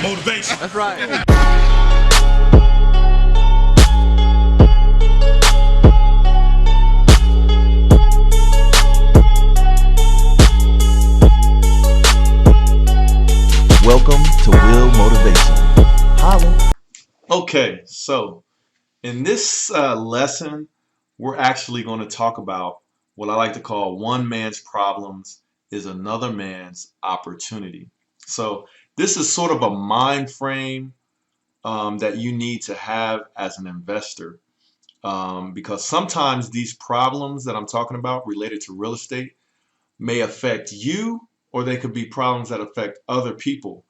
motivation. That's right. Welcome to Will Motivation. Holla. Okay, so in this lesson, we're actually going to talk about what I like to call one man's problems is another man's opportunity. So this is sort of a mind frame that you need to have as an investor because sometimes these problems that I'm talking about related to real estate may affect you, or they could be problems that affect other people.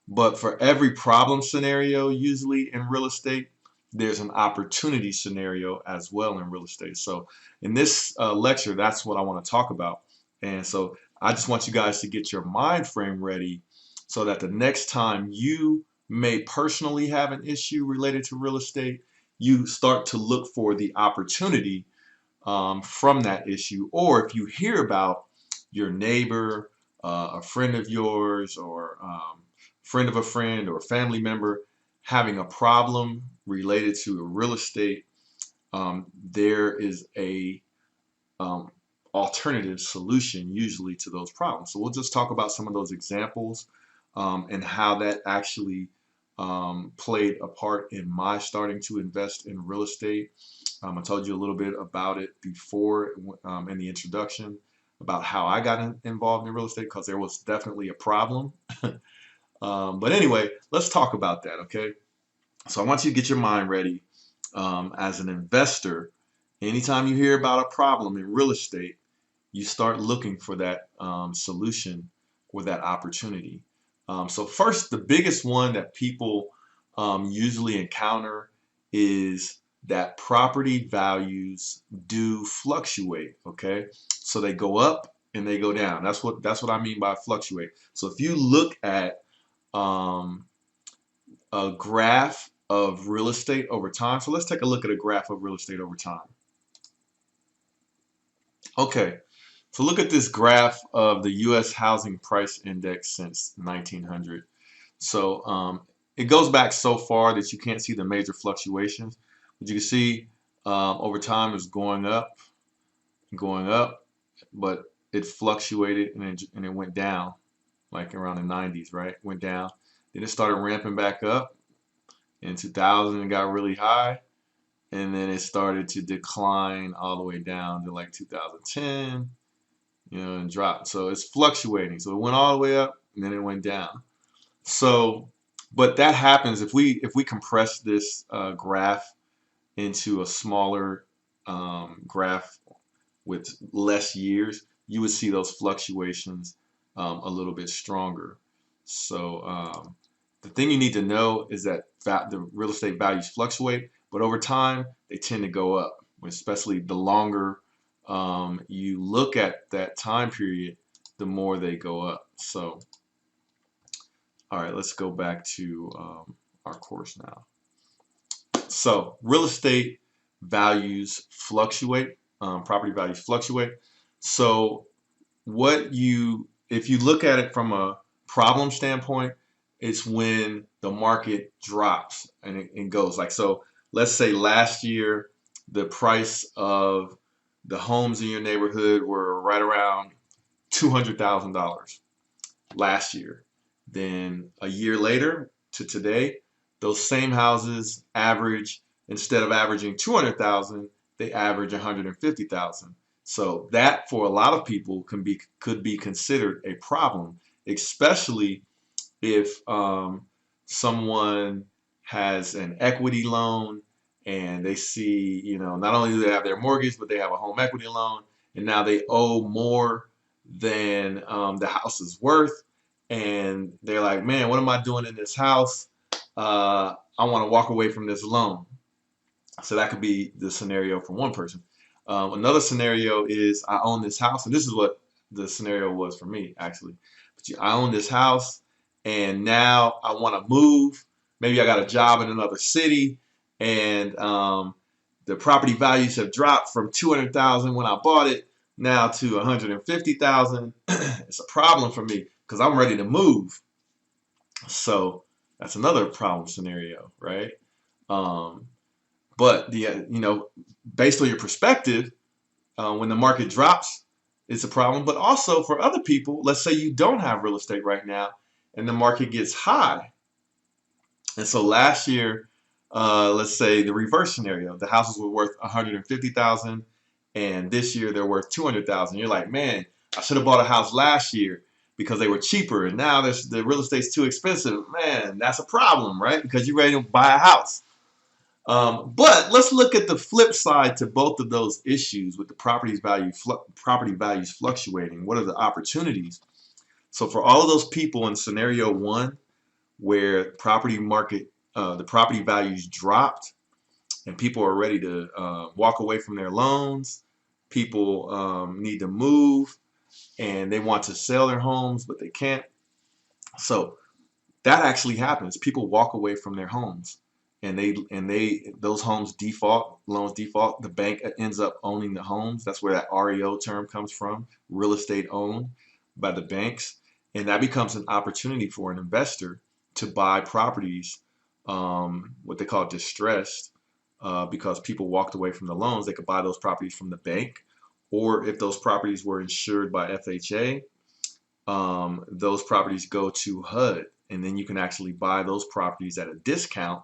But for every problem scenario, usually in real estate, there's an opportunity scenario as well in real estate. So in this lecture, that's what I want to talk about. And so I just want you guys to get your mind frame ready so that the next time you may personally have an issue related to real estate, you start to look for the opportunity from that issue. Or if you hear about your neighbor, a friend of yours, or friend of a friend or a family member having a problem related to a real estate, there is a alternative solution usually to those problems. So we'll just talk about some of those examples and how that actually played a part in my starting to invest in real estate. I told you a little bit about it before in the introduction about how I got involved in real estate because there was definitely a problem. But anyway, let's talk about that, okay? So I want you to get your mind ready as an investor. Anytime you hear about a problem in real estate, you start looking for that solution or that opportunity. So first, the biggest one that people usually encounter is that property values do fluctuate, okay? So they go up and they go down. That's what I mean by fluctuate. So if you look at a graph of real estate over time, so let's take a look at a graph of real estate over time. Okay, so look at this graph of the U.S. housing price index since 1900. So it goes back so far that you can't see the major fluctuations. But you can see over time it's going up, but it fluctuated and it went down like around the 90s, right? Went down. Then it started ramping back up. In 2000 it got really high, and then it started to decline all the way down to like 2010, and dropped. So it's fluctuating. So it went all the way up and then it went down. So, but that happens if we compress this graph into a smaller graph with less years, you would see those fluctuations a little bit stronger. So the thing you need to know is that the real estate values fluctuate, but over time they tend to go up, especially the longer you look at that time period, the more they go up. So, all right, let's go back to our course now. So real estate values fluctuate, property values fluctuate. So if you look at it from a problem standpoint, it's when the market drops and it goes like, so let's say last year the price of the homes in your neighborhood were right around $200,000 last year. Then a year later to today, those same houses average, instead of averaging 200,000, they average 150,000. So that for a lot of people could be considered a problem, especially if someone has an equity loan and they see, not only do they have their mortgage, but they have a home equity loan, and now they owe more than the house is worth, and they're like, man, what am I doing in this house? I want to walk away from this loan. So that could be the scenario for one person. Another scenario is I own this house, and this is what the scenario was for me actually. But I own this house, and now I want to move. Maybe I got a job in another city, and the property values have dropped from 200,000 when I bought it now to 150,000. It's a problem for me because I'm ready to move. So That's another problem scenario, right? Um, but based on your perspective, when the market drops, it's a problem. But also for other people, let's say you don't have real estate right now, and the market gets high. And so last year, let's say the reverse scenario, the houses were worth 150,000, and this year they're worth 200,000. You're like, man, I should have bought a house last year because they were cheaper, and now the real estate's too expensive. Man, that's a problem, right? Because you're ready to buy a house. But let's look at the flip side to both of those issues with the property values fluctuating. What are the opportunities? So for all of those people in scenario one, where the property values dropped, and people are ready to walk away from their loans, people need to move, and they want to sell their homes, but they can't. So that actually happens. People walk away from their homes, and those loans default. The bank ends up owning the homes. That's where that REO term comes from, real estate owned by the banks, and that becomes an opportunity for an investor to buy properties, what they call distressed, because people walked away from the loans. They could buy those properties from the bank, or if those properties were insured by FHA, those properties go to HUD, and then you can actually buy those properties at a discount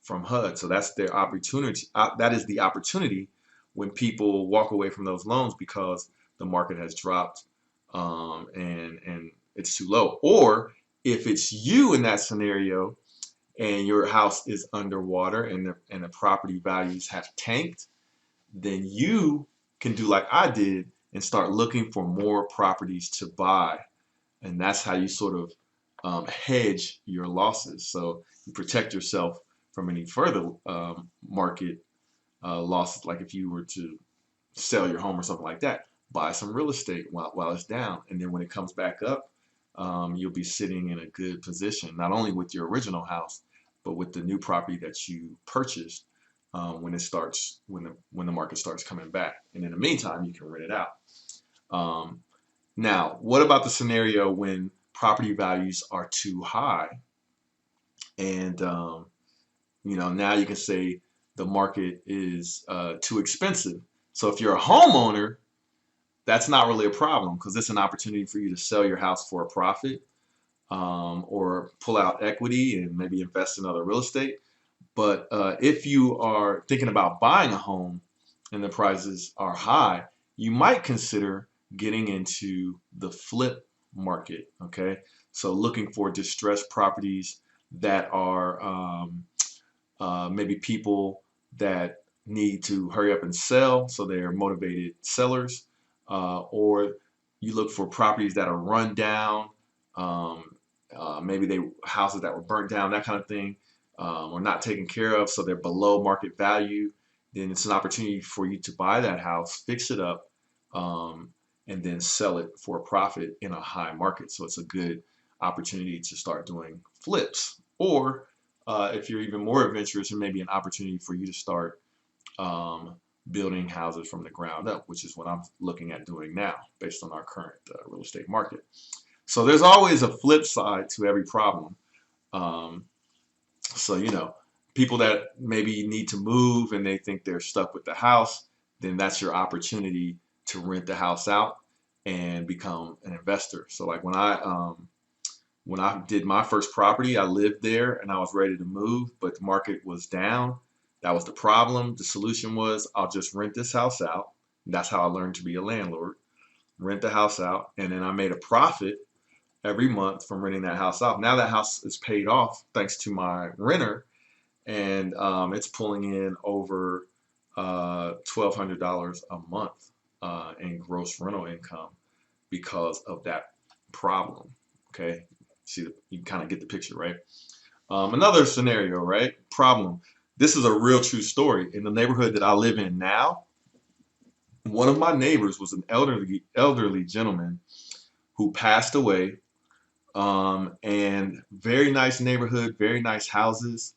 from HUD. So that's their opportunity. That is the opportunity when people walk away from those loans because the market has dropped, and it's too low. Or if it's you in that scenario and your house is underwater and the property values have tanked, then you can do like I did and start looking for more properties to buy. And that's how you sort of hedge your losses. So you protect yourself from any further market losses. Like if you were to sell your home or something like that, buy some real estate while it's down. And then when it comes back up, you'll be sitting in a good position, not only with your original house, but with the new property that you purchased when the market starts coming back. And in the meantime, you can rent it out. Now, what about the scenario when property values are too high? And now you can say the market is too expensive. So if you're a homeowner, that's not really a problem because it's an opportunity for you to sell your house for a profit, or pull out equity and maybe invest in other real estate. But if you are thinking about buying a home and the prices are high, you might consider getting into the flip market. Okay, so looking for distressed properties that are maybe people that need to hurry up and sell, so they're motivated sellers, or you look for properties that are run down, maybe houses that were burnt down, that kind of thing, or not taken care of, so they're below market value. Then it's an opportunity for you to buy that house, fix it up, and then sell it for a profit in a high market. So it's a good opportunity to start doing flips. Or if you're even more adventurous, it may be an opportunity for you to start building houses from the ground up, which is what I'm looking at doing now based on our current real estate market. So there's always a flip side to every problem. So people that maybe need to move and they think they're stuck with the house, then that's your opportunity to rent the house out and become an investor. So like when I did my first property, I lived there and I was ready to move, but the market was down. That was the problem. The solution was I'll just rent this house out. That's how I learned to be a landlord. Rent the house out, and then I made a profit every month from renting that house out. Now that house is paid off thanks to my renter, and it's pulling in over $1,200 a month in gross rental income because of that problem. Okay, you can kind of get the picture, right? Another scenario, right? Problem. This is a real true story. In the neighborhood that I live in now, one of my neighbors was an elderly gentleman who passed away. And very nice neighborhood, very nice houses.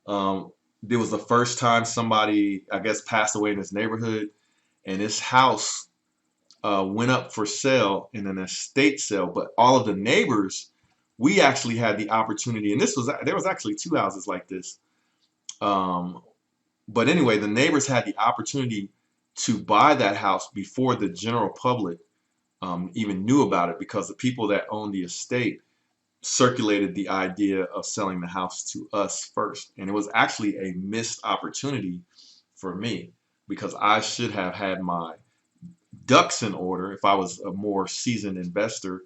It was the first time somebody, I guess, passed away in this neighborhood, and this house went up for sale in an estate sale, but all of the neighbors we actually had the opportunity, and there was actually 2 houses like this. But anyway, the neighbors had the opportunity to buy that house before the general public even knew about it, because the people that owned the estate circulated the idea of selling the house to us first. And it was actually a missed opportunity for me, because I should have had my ducks in order if I was a more seasoned investor,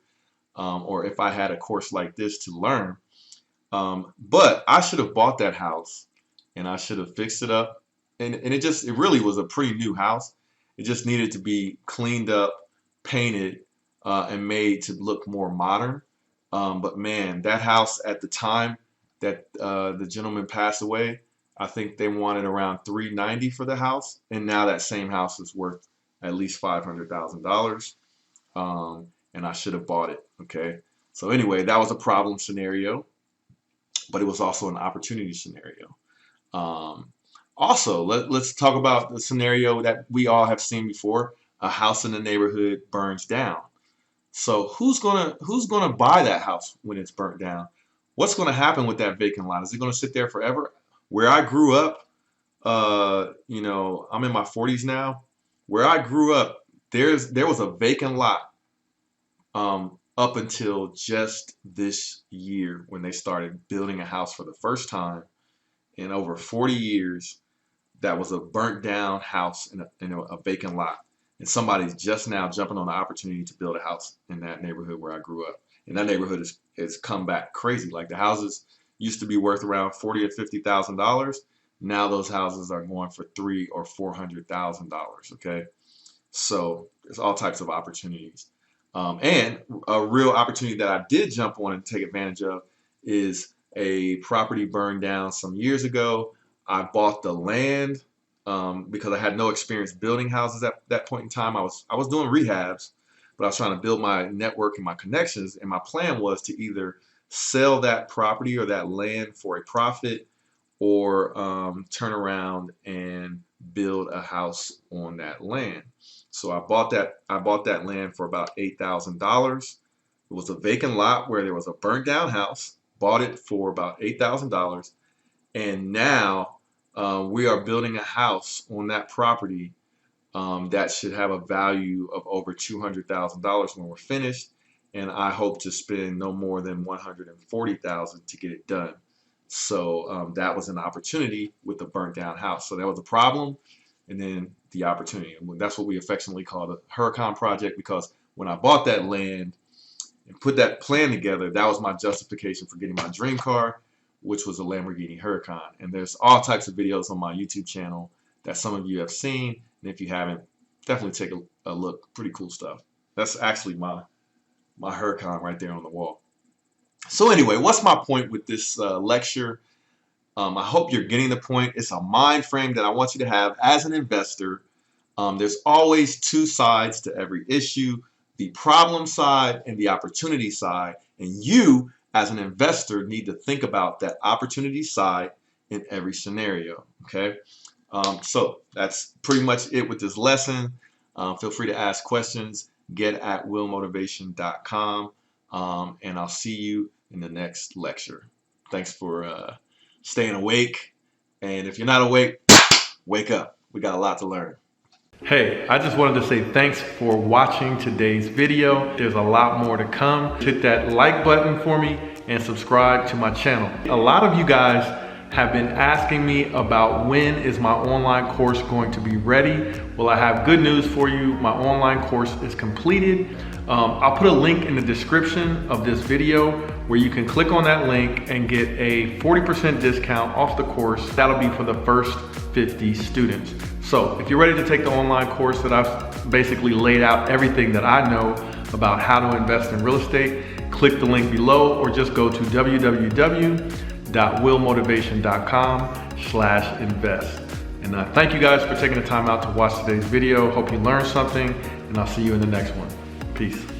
or if I had a course like this to learn. But I should have bought that house, and I should have fixed it up. And it really was a pretty new house. It just needed to be cleaned up, painted, and made to look more modern. But man, that house at the time that the gentleman passed away, I think they wanted around $390 for the house, and now that same house is worth at least $500,000. And I should have bought it. Okay. So anyway, that was a problem scenario, but it was also an opportunity scenario. Also, let's talk about the scenario that we all have seen before: a house in the neighborhood burns down. So who's gonna buy that house when it's burnt down? What's gonna happen with that vacant lot? Is it gonna sit there forever? Where I grew up, you know, I'm in my 40s now. Where I grew up, there was a vacant lot up until just this year, when they started building a house for the first time in over 40 years. That was a burnt down house in a vacant lot. And somebody's just now jumping on the opportunity to build a house in that neighborhood where I grew up. And that neighborhood has come back crazy. Like, the houses used to be worth around $40,000 or $50,000. Now those houses are going for $300,000 or $400,000. Okay, so there's all types of opportunities. And a real opportunity that I did jump on and take advantage of is a property burned down some years ago. I bought the land because I had no experience building houses at that point in time. I was doing rehabs, but I was trying to build my network and my connections. And my plan was to either sell that property or that land for a profit, or turn around and build a house on that land. So I bought that land for about $8,000. It was a vacant lot where there was a burnt down house. Bought it for about $8,000, and now we are building a house on that property that should have a value of over $200,000 when we're finished, and I hope to spend no more than $140,000 to get it done. So that was an opportunity with the burnt down house. So that was a problem, and then the opportunity. And that's what we affectionately call the Huracan project, because when I bought that land and put that plan together, that was my justification for getting my dream car, which was a Lamborghini Huracan. And there's all types of videos on my YouTube channel that some of you have seen, and if you haven't, definitely take a look. Pretty cool stuff. That's actually my Huracan right there on the wall. So anyway, what's my point with this lecture? I hope you're getting the point. It's a mind frame that I want you to have as an investor. There's always two sides to every issue: the problem side and the opportunity side. And you, as an investor, need to think about that opportunity side in every scenario. Okay, so that's pretty much it with this lesson. Feel free to ask questions. Get at willmotivation.com, and I'll see you in the next lecture. Thanks for staying awake. And if you're not awake, wake up. We got a lot to learn. Hey, I just wanted to say thanks for watching today's video. There's a lot more to come. Hit that like button for me and subscribe to my channel. A lot of you guys have been asking me about when is my online course going to be ready. Well, I have good news for you. My online course is completed. I'll put a link in the description of this video where you can click on that link and get a 40% discount off the course. That'll be for the first 50 students. So if you're ready to take the online course that I've basically laid out everything that I know about how to invest in real estate, click the link below or just go to www.willmotivation.com/invest. And thank you guys for taking the time out to watch today's video. Hope you learned something, and I'll see you in the next one. Peace.